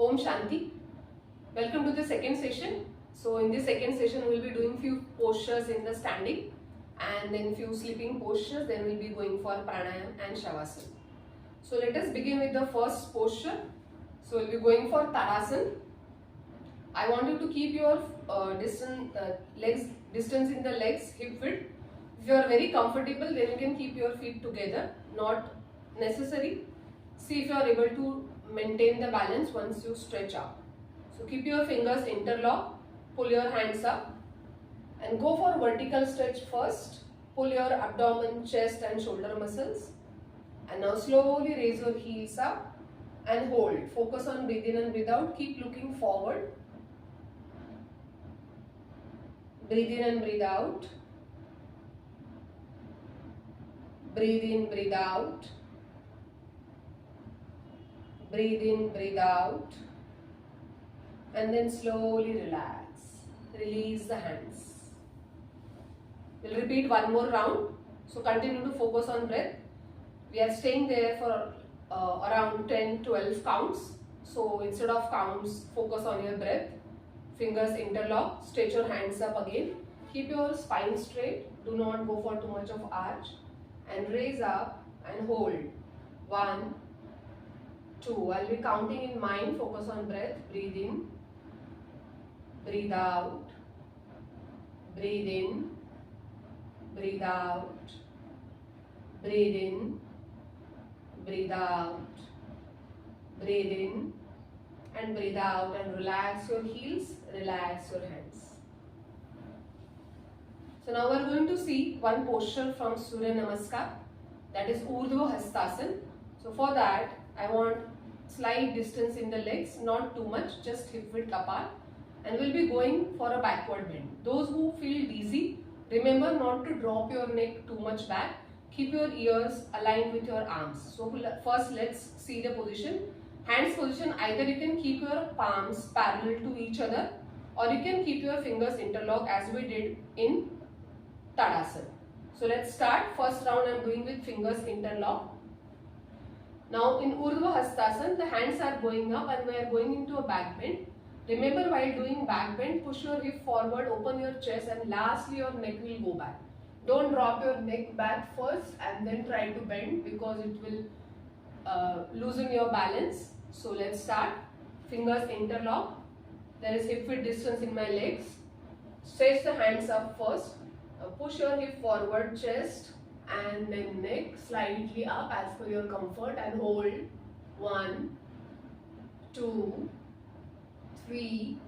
Om Shanti. Welcome to the second session. So in this second session we will be doing few postures in the standing and then few sleeping postures. Then we will be going for pranayam and shavasana. So let us begin with the first posture. So we will be going for Tadasana. I want you to keep your distance in the legs, hip width. If you are very comfortable, then you can keep your feet together. Not necessary. See if you are able to maintain the balance once you stretch out. So keep your fingers interlocked, pull your hands up and go for vertical stretch first. Pull your abdomen, chest and shoulder muscles. And now slowly raise your heels up and hold. Focus on breathe in and breathe out. Keep looking forward. Breathe in and breathe out. Breathe in, breathe out. Breathe in, breathe out. And then slowly relax. Release the hands. We'll repeat one more round. So continue to focus on breath. We are staying there for around 10-12 counts. So instead of counts, focus on your breath. Fingers interlock. Stretch your hands up again. Keep your spine straight. Do not go for too much of arch. And raise up and hold. 1, 2. I'll be counting in mind. Focus on breath. Breathe in. Breathe out. Breathe in. Breathe out. Breathe in. Breathe out. Breathe in. And breathe out. And relax your heels. Relax your hands. So now we are going to see one posture from Surya Namaskar. That is Urdhva Hastasana. So for that, I want slight distance in the legs, not too much, just hip width apart, and we'll be going for a backward bend. Those who feel dizzy, remember not to drop your neck too much back. Keep your ears aligned with your arms. So first let's see the position. Hands position, either you can keep your palms parallel to each other or you can keep your fingers interlocked as we did in Tadasana. So let's start. First round I am doing with fingers interlocked. Now in Urdhva Hastasana, the hands are going up and we are going into a back bend. Remember, while doing back bend, push your hip forward, open your chest and lastly your neck will go back. Don't drop your neck back first and then try to bend because it will loosen your balance. So let's start. Fingers interlock. There is hip width distance in my legs. Stretch the hands up first. Push your hip forward, chest and then neck slightly up as per your comfort and hold. 1, 2, 3,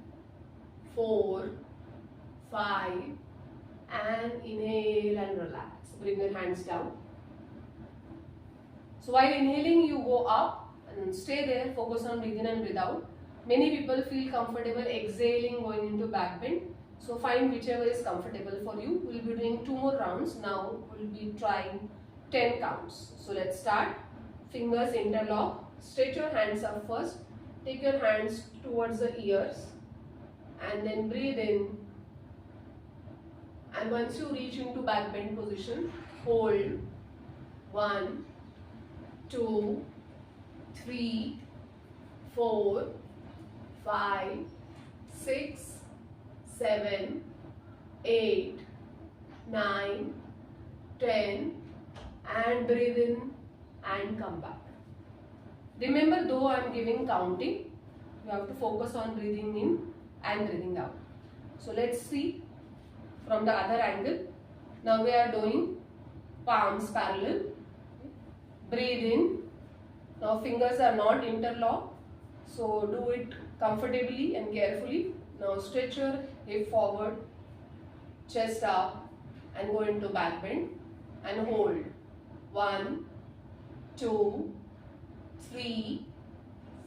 4, 5 and inhale and relax. Bring your hands down. So while inhaling you go up and stay there, focus on breathe in and breathe out. Many people feel comfortable exhaling going into back bend. So find whichever is comfortable for you. We will be doing 2 more rounds. Now we will be trying 10 counts. So let's start. Fingers interlock. Stretch your hands up first. Take your hands towards the ears and then breathe in. And once you reach into back bend position, hold. 1, 2, 3, 4, 5, 6, 7, 8, 9, 10 and breathe in and come back. Remember, though I am giving counting, you have to focus on breathing in and breathing out. So let's see from the other angle. Now we are doing palms parallel. Breathe in. Now fingers are not interlocked. So do it comfortably and carefully. Now stretch your hip forward, chest up and go into back bend and hold. 1, 2, 3,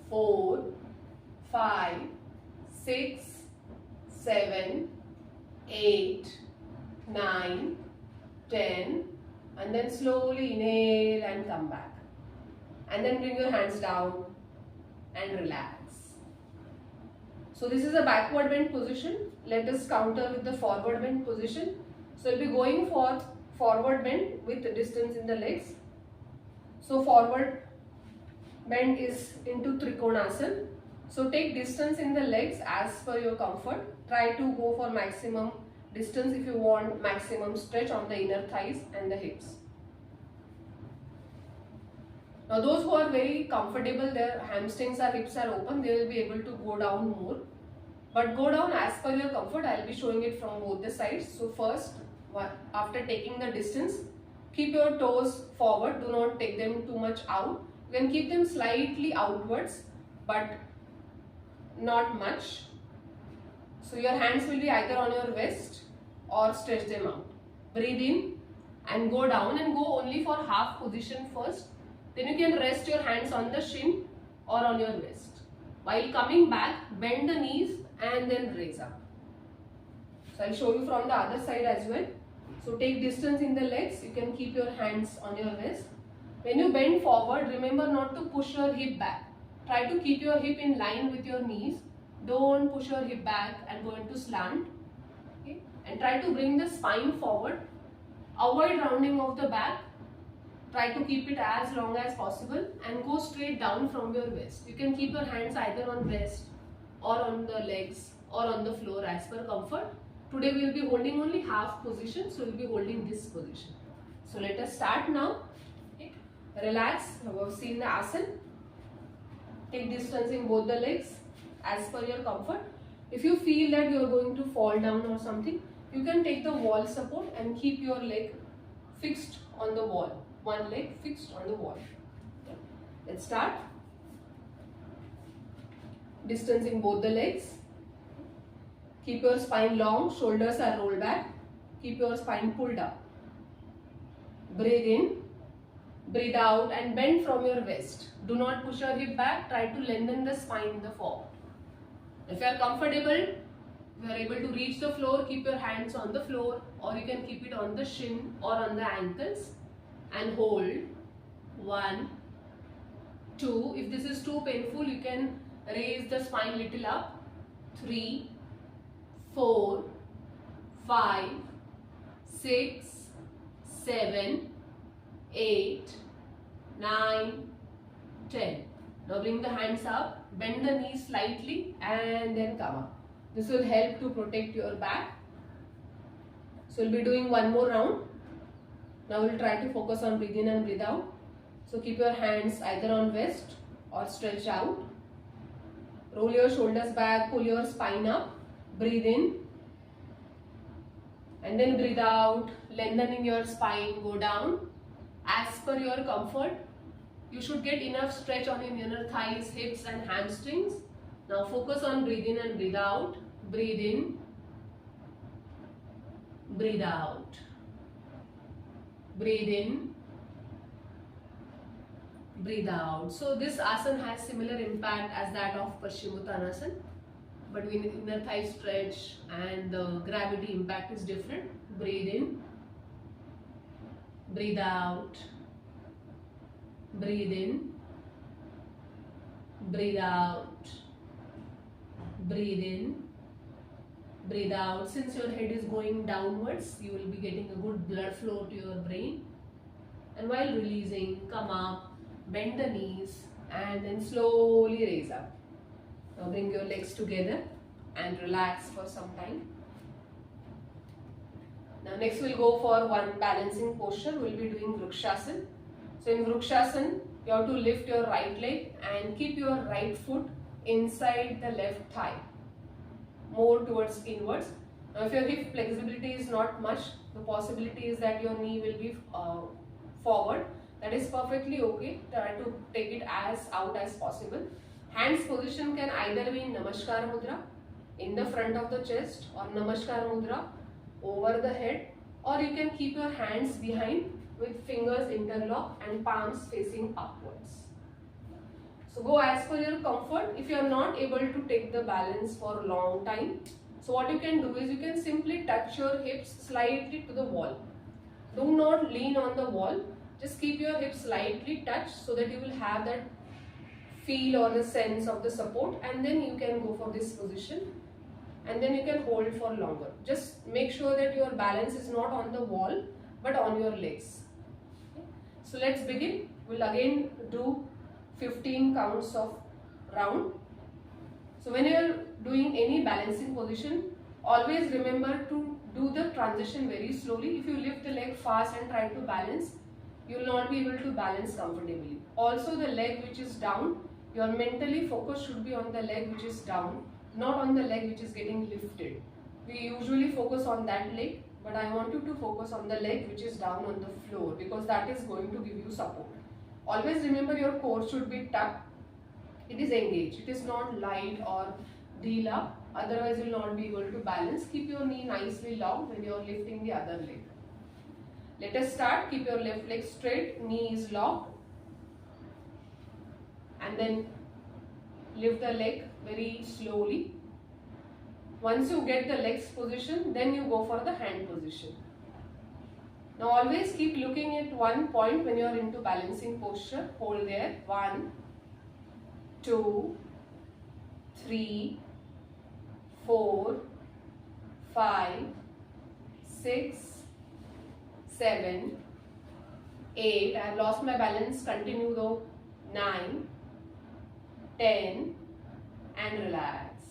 4, 5, 6, 7, 8, 9, 10 and then slowly inhale and come back. And then bring your hands down and relax. So this is a backward bend position. Let us counter with the forward bend position. So we'll be going for forward bend with distance in the legs. So forward bend is into Trikonasana. So take distance in the legs as per your comfort. Try to go for maximum distance if you want maximum stretch on the inner thighs and the hips. Now those who are very comfortable, their hamstrings or hips are open, they will be able to go down more. But go down as per your comfort. I will be showing it from both the sides. So first, after taking the distance, keep your toes forward. Do not take them too much out. You can keep them slightly outwards, but not much. So your hands will be either on your waist or stretch them out. Breathe in and go down, and go only for half position first. Then you can rest your hands on the shin or on your waist. While coming back, bend the knees and then raise up. So I'll show you from the other side as well. So take distance in the legs. You can keep your hands on your waist. When you bend forward, remember not to push your hip back. Try to keep your hip in line with your knees. Don't push your hip back and go into slant. Okay? And try to bring the spine forward. Avoid rounding of the back. Try to keep it as long as possible and go straight down from your waist. You can keep your hands either on waist or on the legs or on the floor as per comfort. Today we will be holding only half position, so we will be holding this position. So let us start now. Okay. Relax. Now we have seen the asana. Take distance in both the legs as per your comfort. If you feel that you are going to fall down or something, you can take the wall support and keep your leg fixed on the wall. One leg fixed on the wall. Okay. Let's start. Distance in both the legs. Keep your spine long, shoulders are rolled back. Keep your spine pulled up. Breathe in, breathe out and bend from your waist. Do not push your hip back. Try to lengthen the spine in the forward. If you are comfortable, you are able to reach the floor, keep your hands on the floor, or you can keep it on the shin or on the ankles. And hold. 1, 2. If this is too painful, you can raise the spine little up. 3, 4, 5, 6, 7, 8, 9, 10. Now bring the hands up, bend the knees slightly and then come up. This will help to protect your back. So we'll be doing one more round. Now we'll try to focus on breathe in and breathe out. So keep your hands either on waist or stretch out. Roll your shoulders back, pull your spine up. Breathe in. And then breathe out, lengthening your spine, go down. As per your comfort, you should get enough stretch on your inner thighs, hips and hamstrings. Now focus on breathe in and breathe out. Breathe in. Breathe out. Breathe in, breathe out. So this asana has similar impact as that of Paschimottanasana, but when inner thigh stretch and the gravity impact is different. Breathe in, breathe out, breathe in, breathe out, breathe in, breathe out. Since your head is going downwards, you will be getting a good blood flow to your brain. And while releasing, come up, bend the knees and then slowly raise up. Now bring your legs together and relax for some time. Now next we'll go for one balancing posture. We'll be doing Vrikshasana. So in Vrikshasana, you have to lift your right leg and keep your right foot inside the left thigh, more towards inwards. Now if your hip flexibility is not much, the possibility is that your knee will be forward. That is perfectly okay. Try to take it as out as possible. Hands position can either be in Namaskar Mudra, in the front of the chest, or Namaskar Mudra over the head, or you can keep your hands behind with fingers interlocked and palms facing upwards. So go as per your comfort. If you are not able to take the balance for a long time, so what you can do is you can simply touch your hips slightly to the wall. Do not lean on the wall. Just keep your hips slightly touched so that you will have that feel or the sense of the support, and then you can go for this position and then you can hold for longer. Just make sure that your balance is not on the wall but on your legs. Okay. So let's begin. We'll again do 15 counts of round. So when you are doing any balancing position, always remember to do the transition very slowly. If you lift the leg fast and try to balance, you will not be able to balance comfortably. Also, the leg which is down, your mentally focus should be on the leg which is down, not on the leg which is getting lifted. We usually focus on that leg, but I want you to focus on the leg which is down on the floor, because that is going to give you support. Always remember your core should be tucked. It is engaged. It is not light or deela. Otherwise, you will not be able to balance. Keep your knee nicely long when you are lifting the other leg. Let us start. Keep your left leg straight. Knee is locked. And then lift the leg very slowly. Once you get the legs position, then you go for the hand position. Now always keep looking at one point when you are into balancing posture. Hold there. 1, 2, 3, 4, 5, 6, 7, 8. I have lost my balance. Continue though. 9, 10, and relax.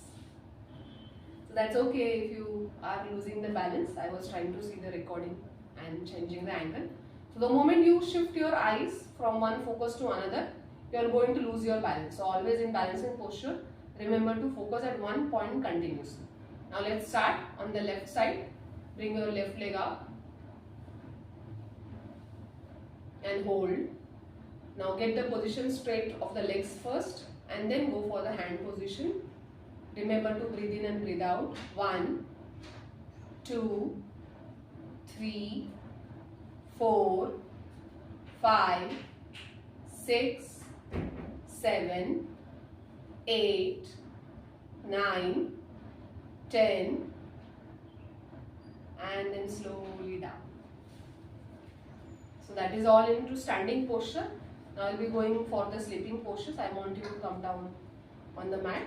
So that's okay if you are losing the balance. I was trying to see the recording and changing the angle. So the moment you shift your eyes from one focus to another, you are going to lose your balance. So always in balancing posture, remember to focus at one point continuously. Now let's start on the left side. Bring your left leg up and hold. Now get the position straight of the legs first and then go for the hand position. Remember to breathe in and breathe out. 1, 2, 3, 4, 5, 6, 7, 8, 9, 10, and then slowly down. So that is all into standing posture. Now I will be going for the sleeping postures. I want you to come down on the mat.